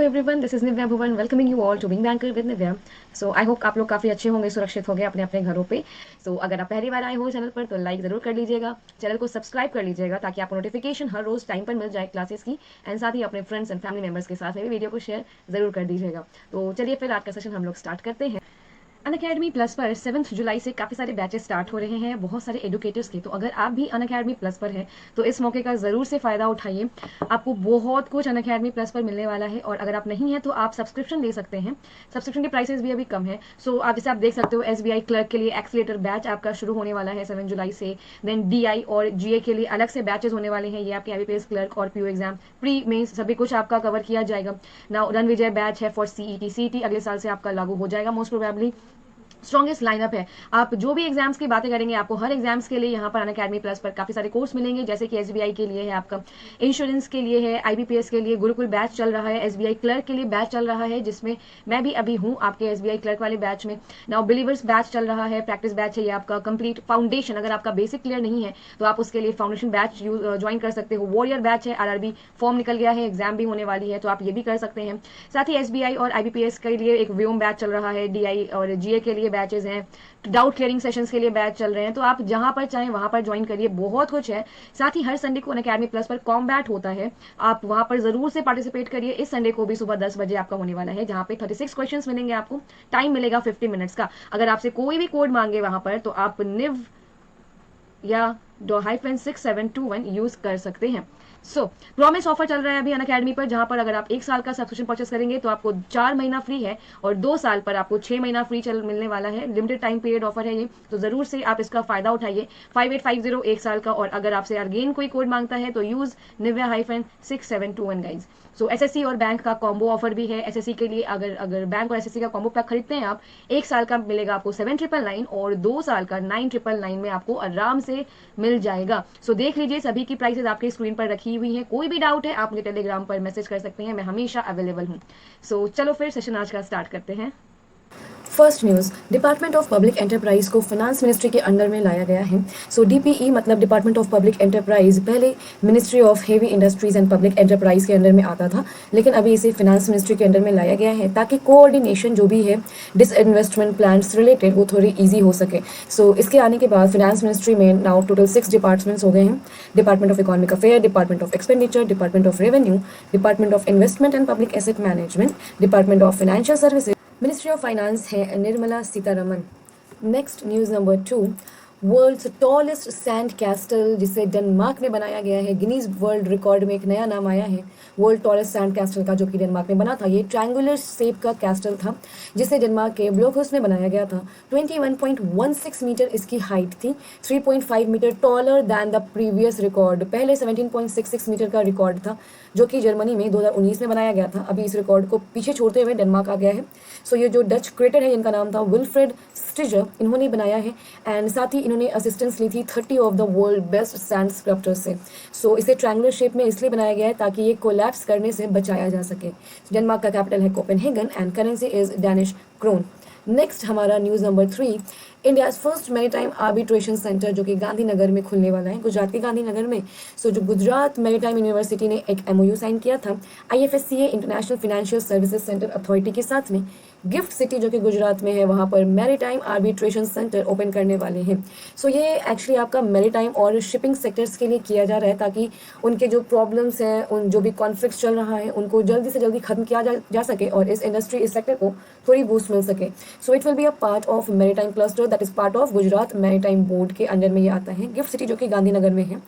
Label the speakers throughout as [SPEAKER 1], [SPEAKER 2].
[SPEAKER 1] Everyone, this is Nivya Bhuvan welcoming you all to being banker with Nivya. So I hope आप लोग काफ़ी अच्छे होंगे, सुरक्षित होंगे अपने अपने घरों पे। अगर आप पहली बार आए हो चैनल पर तो लाइक ज़रूर कर लीजिएगा, चैनल को सब्सक्राइब कर लीजिएगा ताकि आपको नोटिफिकेशन हर रोज़ टाइम पर मिल जाए क्लासेस की। एंड साथ ही अपने फ्रेंड्स एंड फैमिली मेम्बर्स के साथ में भी वीडियो को शेयर ज़रूर कर दीजिएगा। तो चलिए फिर आज का सेशन हम लोग स्टार्ट करते हैं। अनअकैडमी प्लस पर 7 जुलाई से काफ़ी सारे बैचेस स्टार्ट हो रहे हैं बहुत सारे एडुकेटर्स के। तो अगर आप भी अनअकैडमी प्लस पर हैं तो इस मौके का ज़रूर से फ़ायदा उठाइए। आपको बहुत कुछ अनअकैडमी प्लस पर मिलने वाला है, और अगर आप नहीं हैं तो आप सब्सक्रिप्शन ले सकते हैं। सब्सक्रिप्शन के प्राइसेस भी अभी कम है। आप जैसे आप देख सकते हो, SBI क्लर्क के लिए एक्सीलेटर बैच आपका शुरू होने वाला है 7 जुलाई से। देन DI और GA के लिए अलग से बैचेस होने वाले हैं। ये आपके IBPS क्लर्क और PO एग्जाम प्री मेंस सभी कुछ आपका कवर किया जाएगा। नाउ रन विजय बैच है फॉर CET अगले साल से आपका लागू हो जाएगा मोस्ट प्रोबेबली। स्ट्रॉन्गेस्ट लाइनअप है। आप जो भी एग्जाम्स की बातें करेंगे आपको हर एग्जाम्स के लिए यहाँ पर अनअकैडमी प्लस पर काफ़ी सारे कोर्स मिलेंगे, जैसे कि SBI के लिए है, आपका इंश्योरेंस के लिए है, IBPS के लिए गुरुकुल बैच चल रहा है, SBI क्लर्क के लिए बैच चल रहा है जिसमें मैं भी अभी हूँ आपके SBI क्लर्क वाले बैच में। नाउ बिलीवर्स बैच चल रहा है, प्रैक्टिस बैच है ये आपका कंप्लीट फाउंडेशन। अगर आपका बेसिक क्लियर नहीं है तो आप उसके लिए फाउंडेशन बैच ज्वाइन कर सकते हो। वॉरियर बैच है, RRB फॉर्म निकल गया है, एग्जाम भी होने वाली है तो आप ये भी कर सकते हैं। साथ ही SBI और IBPS के लिए एक व्योम बैच चल रहा है, DI और GA के लिए बैचेज हैं, डाउट क्लियरिंग सेशंस के लिए बैच चल रहे हैं। तो आप जहां पर चाहें वहां पर ज्वाइन करिए, बहुत कुछ है। साथ ही हर संडे को अनअकैडमी प्लस पर कॉम्बैट होता है, आप वहां पर जरूर से पार्टिसिपेट करिए। इस संडे को भी सुबह 10 बजे आपका होने वाला है, जहां पे 36 क्वेश्चंस मिलेंगे आपको। टाइम मिलेगा 50 मिनट्स का। अगर आपसे कोई भी कोड मांगे वहां पर तो आप निव या -6721 यूज कर सकते हैं। प्रॉमिस ऑफर चल रहा है अभी अनअकैडमी पर, जहां पर अगर आप 1 साल का सब्सक्रिप्शन परचेस करेंगे तो आपको 4 महीना फ्री है, और 2 साल पर आपको 6 महीना फ्री चल मिलने वाला है। लिमिटेड टाइम पीरियड ऑफर है ये, तो जरूर से आप इसका फायदा उठाइए। 5850 1 साल का, और अगर आपसे अगेन कोई कोड मांगता है तो यूज निव्या-6721 गाइज। SSC और बैंक का कॉम्बो ऑफर भी है। SSC के लिए अगर अगर बैंक और SSC का कॉम्बो पैक खरीदते हैं आप, 1 साल का मिलेगा आपको 7999, और 2 साल का 9999 में आपको आराम से मिल जाएगा। देख लीजिए, सभी की प्राइसेस आपके स्क्रीन पर रखी हुई है। कोई भी डाउट है आप मुझे टेलीग्राम पर मैसेज कर सकते हैं, मैं हमेशा अवेलेबल हूँ। चलो फिर सेशन आज का स्टार्ट करते हैं। First news, department of public enterprise को फाइनेंस मिनिस्ट्री के अंडर में लाया गया है। DPE मतलब डिपार्टमेंट ऑफ पब्लिक एंटरप्राइज पहले ministry of heavy industries and public enterprise के अंडर में आता था, लेकिन अभी इसे फाइनेंस मिनिस्ट्री के अंडर में लाया गया है ताकि कोऑर्डिनेशन जो भी है डिसइन्वेस्टमेंट प्लान्स रिलेटेड वो थोड़ी ईजी हो सके। इसके आने के बाद फाइनेंस मिनिस्ट्री में नाउ टोटल 6 डिपार्टमेंट्स हो गए हैं। Department of economic affair, department of expenditure, department of revenue, department of investment and public asset management, department of financial services, ministry of finance है Nirmala Sitharaman. Next news number 2, world's tallest sand castle जिसे Denmark में बनाया गया है, Guinness world record में एक नया नाम आया है वर्ल्ड टॉलेस्ट सैंड कैस्टल का, जो कि डेनमार्क में बना था। ये ट्रायंगुलर शेप का कैस्टल था जिसे डेनमार्क के ब्लोकहस्ट में बनाया गया था। 21.16 मीटर इसकी हाइट थी, 3.5 metre taller than the previous record. पहले 17.66 मीटर का रिकॉर्ड था जो कि जर्मनी में 2019 में बनाया गया था। अभी इस रिकॉर्ड को पीछे छोड़ते हुए डेनमार्क आ गया है। ये जो डच क्रिएटर है इनका नाम था विल्फ्रेड स्टिजर, इन्होंने बनाया है। एंड साथ ही इन्होंने असिस्टेंस ली थी 30 of the world best sand sculptors से। इसे ट्रायंगुलर शेप में इसलिए बनाया गया है ताकि ये कोलैप्स करने से बचाया जा सके। डेनमार्क का कैपिटल है Copenhagen and currency is Danish krone. Next हमारा news number 3, India's first maritime arbitration centre जो कि गांधीनगर में खुलने वाला है, गुजरात के गांधीनगर में। जो गुजरात मैरीटाइम यूनिवर्सिटी ने एक MOU साइन किया था IFSCA international financial services centre authority के साथ में, गिफ्ट सिटी जो कि गुजरात में है वहाँ पर मैरीटाइम आर्बिट्रेशन सेंटर ओपन करने वाले हैं। ये एक्चुअली आपका मैरीटाइम और शिपिंग सेक्टर्स के लिए किया जा रहा है ताकि उनके जो प्रॉब्लम्स हैं, उन जो भी कॉन्फ्लिक्ट चल रहा है उनको जल्दी से जल्दी खत्म किया जा सके और इस इंडस्ट्री इस सेक्टर को थोड़ी बूस्ट मिल सके। It will be a part of maritime cluster that is part of Gujarat maritime board के अंडर में ये आता है। गिफ्ट सिटी जो कि गांधीनगर में है।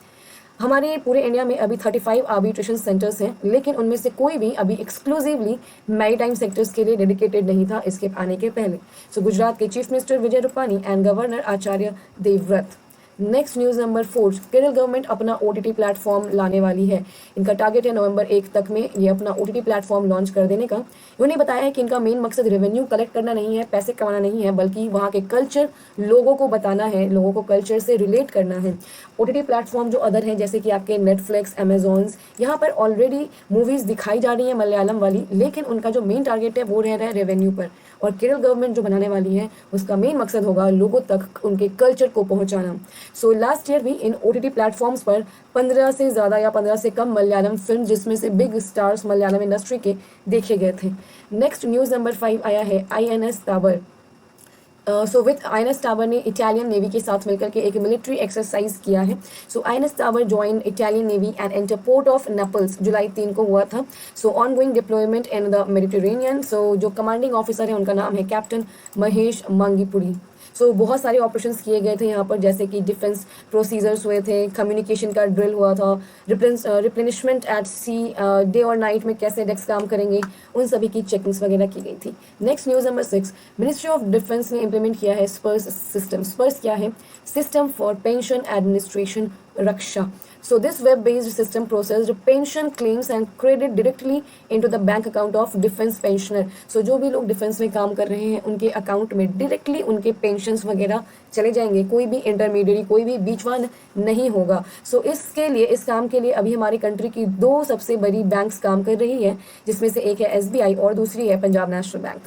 [SPEAKER 1] हमारे पूरे इंडिया में अभी 35 आर्बिट्रेशन सेंटर्स हैं, लेकिन उनमें से कोई भी अभी एक्सक्लूसिवली मैरीटाइम सेक्टर्स के लिए डेडिकेटेड नहीं था इसके आने के पहले। गुजरात के chief minister Vijay Rupani and governor Acharya Devvrat. Next news number 4, Kerala government अपना OTT प्लेटफॉर्म लाने वाली है। इनका टारगेट है नवंबर 1 तक में ये अपना OTT प्लेटफॉर्म लॉन्च कर देने का। इन्होंने बताया है कि इनका मेन मकसद रेवेन्यू कलेक्ट करना नहीं है, पैसे कमाना नहीं है, बल्कि वहाँ के कल्चर लोगों को बताना है, लोगों को कल्चर से रिलेट करना है। OTT प्लेटफॉर्म जो अदर हैं जैसे कि आपके नेटफ्लिक्स, अमेजॉन्स, यहाँ पर ऑलरेडी मूवीज़ दिखाई जा रही हैं मलयालम वाली, लेकिन उनका जो मेन टारगेट है वो रह रहा है रेवेन्यू पर। और केरल गवर्नमेंट जो बनाने वाली है उसका मेन मकसद होगा लोगों तक उनके कल्चर को पहुंचाना। सो लास्ट ईयर भी इन OTT प्लेटफॉर्म्स पर 15 से ज़्यादा या 15 से कम मलयालम फिल्म, जिसमें से बिग स्टार्स मलयालम इंडस्ट्री के देखे गए थे। नेक्स्ट न्यूज़ नंबर 5 आया है INS Tabar. So with INS Tabar ने इटालियन नेवी के साथ मिलकर के एक मिलिट्री एक्सरसाइज किया है। So INS Tabar join Italian navy and enter port of Naples जुलाई 3 को हुआ था। So ongoing deployment in the Mediterranean. So जो कमांडिंग ऑफिसर है उनका नाम है कैप्टन महेश मांगीपुरी। सो बहुत सारे ऑपरेशंस किए गए थे यहाँ पर, जैसे कि डिफेंस प्रोसीजर्स हुए थे, कम्युनिकेशन का ड्रिल हुआ था, रिप्लेनिशमेंट एट सी, डे और नाइट में कैसे डेस्क काम करेंगे, उन सभी की चेकिंग्स वगैरह की गई थी। Next news number 6, ministry of defence ने इंप्लीमेंट किया है स्पर्स सिस्टम। स्पर्स क्या है? System for pension administration Raksha. So this web-based system processed pension claims and credit directly into the bank account of defense pensioner. So जो भी लोग defence में काम कर रहे हैं उनके अकाउंट में डायरेक्टली उनके पेंशन्स वगैरह चले जाएंगे, कोई भी इंटरमीडिएट, कोई भी बीचवान नहीं होगा। सो इसके लिए, इस काम के लिए अभी हमारी कंट्री की 2 सबसे बड़ी बैंक्स काम कर रही है, जिसमें से एक है SBI और दूसरी है Punjab national bank.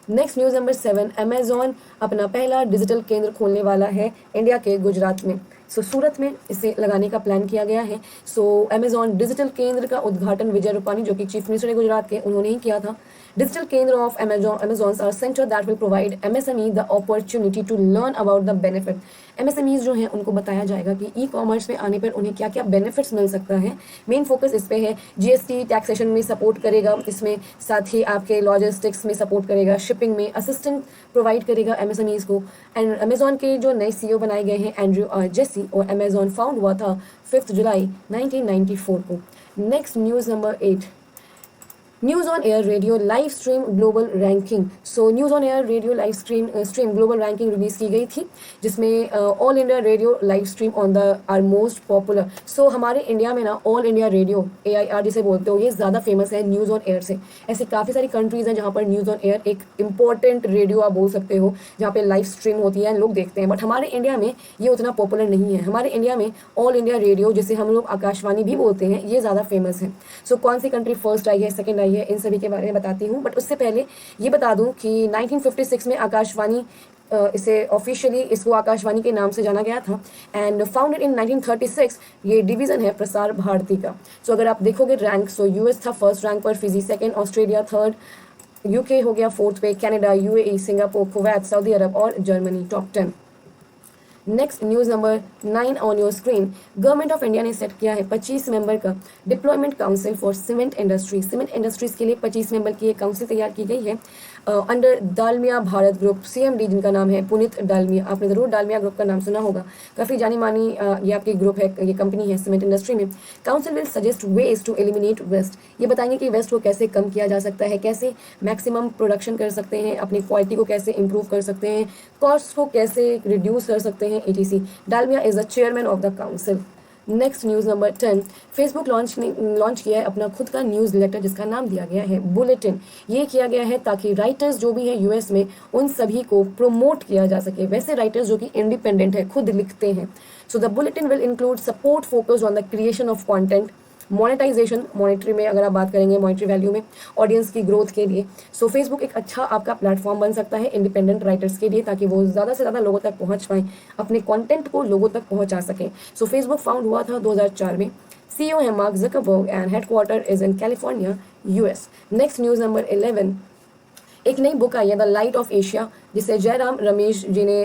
[SPEAKER 1] Next news number 7, Amazon अपना पहला डिजिटल केंद्र खोलने वाला है इंडिया के गुजरात में। सो सूरत में इसे लगाने का प्लान किया गया है। सो अमेजॉन डिजिटल केंद्र का उद्घाटन विजय रूपानी, जो कि चीफ मिनिस्टर है गुजरात के, उन्होंने ही किया था। Digital Kendra of Amazons are centre that will provide MSME the opportunity to learn about the benefit. MSMEs जो हैं उनको बताया जाएगा कि ई-कॉमर्स में आने पर उन्हें क्या क्या बेनिफिट्स मिल सकता है। मेन फोकस इस पे है। GST टैक्सेशन में सपोर्ट करेगा, इसमें साथ ही आपके लॉजिस्टिक्स में सपोर्ट करेगा, शिपिंग में असिस्टेंट प्रोवाइड करेगा MSMEs को। एंड अमेजॉन के जो नए CEO बनाए गए हैं एंड्रयू जेसी, और अमेजॉन फाउंड हुआ था 5 जुलाई 1994 को। Next news number 8, news on air radio live stream global ranking. So news on air radio live stream global ranking release की गई थी, जिसमें all India radio live stream on the are most popular. So हमारे India में ना all India radio AIR जिसे बोलते हो, ये ज़्यादा फेमस है न्यूज़ ऑन एयर से। ऐसे काफ़ी सारी कंट्रीज़ हैं जहाँ पर न्यूज़ ऑन एयर एक इंपॉर्टेंट रेडियो आप बोल सकते हो, जहाँ पे लाइव स्ट्रीम होती है, लोग देखते हैं। बट हमारे इंडिया में ये उतना पॉपुलर नहीं है। हमारे इंडिया में ऑल इंडिया रेडियो, जिसे हम लोग आकाशवाणी भी बोलते हैं, ये ज़्यादा फेमस है। सो कौन सी कंट्री फर्स्ट आई है, सेकेंड आई है, इन सभी के बारे में बताती हूँ। बट उससे पहले ये बता दूँ कि 1956 में आकाशवाणी, इसे ऑफिशियली इसको आकाशवाणी के नाम से जाना गया था, एंड फाउंडेड इन 1936। ये डिवीज़न है प्रसार भारती का। सो अगर आप देखोगे रैंक, सो US था फर्स्ट रैंक पर, Fiji second, Australia third, UK हो गया फोर्थ पे, Canada, UAE, Singapore, Kuwait, Saudi Arabia और Germany top 10। Next news number 9 on your screen, government of India ने सेट किया है 25 मेंबर का deployment council for cement industry. Cement industries के लिए 25 मेंबर की एक काउंसिल तैयार की गई है under Dalmia Bharat group. CMD जिनका नाम है पुनीत डालमिया। आपने ज़रूर डालमिया ग्रुप का नाम सुना होगा, काफ़ी जानी मानी ये आपकी ग्रुप है, ये कंपनी है सीमेंट इंडस्ट्री में। Council will suggest ways to eliminate waste. ये बताएंगे कि वेस्ट को कैसे कम किया जा सकता है, कैसे मैक्सिमम प्रोडक्शन कर सकते हैं, अपनी क्वालिटी को कैसे इंप्रूव कर सकते हैं, कॉस्ट को कैसे रिड्यूस कर सकते हैं, etc. Dalmia is the chairman of the council. Next news number 10, Facebook launch किया है अपना खुद का न्यूज़ लेटर, जिसका नाम दिया गया है बुलेटिन। ये किया गया है ताकि राइटर्स जो भी हैं US में, उन सभी को प्रमोट किया जा सके, वैसे राइटर्स जो कि इंडिपेंडेंट है, खुद लिखते हैं। So the bulletin will include support focused on the creation of content, monetisation, monetary में अगर आप बात करेंगे, मॉनेटरी वैल्यू में, ऑडियंस की ग्रोथ के लिए। सो फेसबुक एक अच्छा आपका प्लेटफॉर्म बन सकता है इंडिपेंडेंट राइटर्स के लिए, ताकि वो ज़्यादा से ज़्यादा लोगों तक पहुंच पाएँ, अपने कंटेंट को लोगों तक पहुंचा सकें। सो फेसबुक फाउंड हुआ था 2004 में। CEO है mark Zuckerberg and headquarter is in California, US। Next news number 11, एक नई बुक आई है द लाइट ऑफ एशिया, जिसे जयराम रमेश जी ने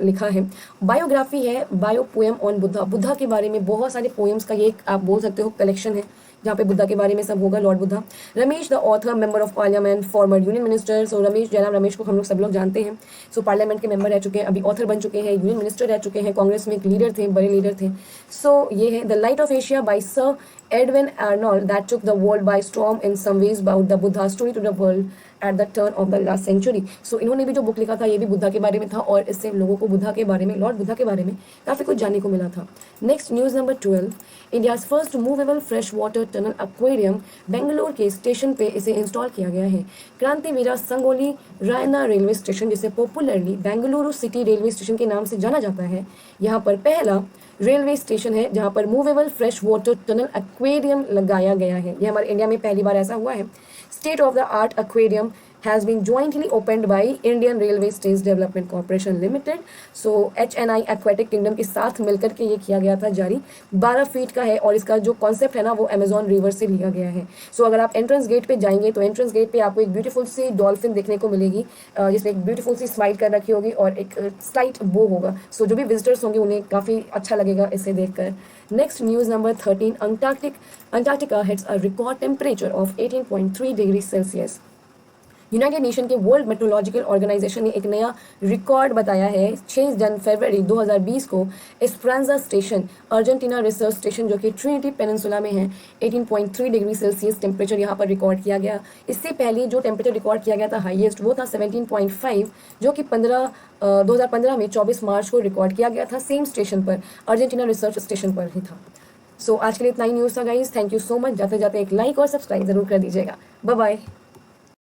[SPEAKER 1] लिखा है। बायोग्राफी है, bio poem on Buddha. Buddha के बारे में बहुत सारे पोएम्स का ये आप बोल सकते हो कलेक्शन है, जहाँ पे बुद्धा के बारे में सब होगा, lord Buddha. Ramesh the author, member of parliament, former union minister. So Ramesh, Jairam Ramesh को हम लोग सब लोग जानते हैं। सो पार्लियामेंट के मेंबर रह चुके हैं, अभी ऑथर बन चुके हैं, यूनियन मिनिस्टर रह चुके हैं, कांग्रेस में एक लीडर थे, बड़े लीडर थे। सो ये है the light of Asia by sir Edwin Arnold that took the world by storm in some ways about the Buddha story to the world at the turn of the last century. So इन्होंने भी जो book लिखा था ये भी बुद्धा के बारे में था, और इससे लोगों को बुद्धा के बारे में, लॉर्ड बुद्धा के बारे में काफ़ी कुछ जानने को मिला था। Next news number 12, India's first movable fresh water tunnel aquarium, Bangalore के स्टेशन पे इसे इंस्टॉल किया गया है। क्रांतिवीरा संगोली रायना रेलवे स्टेशन, जिसे popularly Bengaluru city railway station के नाम से जाना जाता है, यहाँ पर पहला रेलवे स्टेशन है जहाँ पर movable fresh water tunnel aquarium लगाया गया है। यह हमारे इंडिया में पहली बार ऐसा हुआ है। State of the art aquarium has been jointly opened by Indian railway stage development corporation limited. So HNI aquatic kingdom के साथ मिलकर के ये किया गया था जारी। 12 फीट का है और इसका जो कॉन्सेप्ट है ना वो अमेजॉन रिवर से लिया गया है। सो अगर आप एंट्रेंस गेट पे जाएंगे तो एंट्रेंस गेट पे आपको एक ब्यूटीफुल सी डॉल्फिन देखने को मिलेगी, जिसमें एक ब्यूटीफुल सी स्माइल कर रखी होगी और एक स्लाइट बो होगा। सो जो भी विजिटर्स होंगे उन्हें काफ़ी अच्छा लगेगा इसे देखकर। Next news number 13, Antarctica hits a record temperature of 18.3 degree Celsius. United nation के वर्ल्ड मेट्रोलॉजिकल ऑर्गेनाइजेशन ने एक नया रिकॉर्ड बताया है। 6 फरवरी 2020 को एस्प्रांजा स्टेशन, अर्जेंटीना रिसर्च स्टेशन जो कि ट्रिनिटी पेनिनसुला में है, 18.3 डिग्री सेल्सियस टेम्परेचर यहाँ पर रिकॉर्ड किया गया। इससे पहले जो टेम्परेचर रिकॉर्ड किया गया था हाईएस्ट वो था 17.5, जो कि 2015 में 24 मार्च को रिकॉर्ड किया गया था सेम स्टेशन पर, अर्जेंटीना रिसर्च स्टेशन पर ही था। सो आज के लिए इतना ही न्यूज़ था guys. Thank you so much. जाते जाते एक लाइक और सब्सक्राइब जरूर कर दीजिएगा। Bye bye.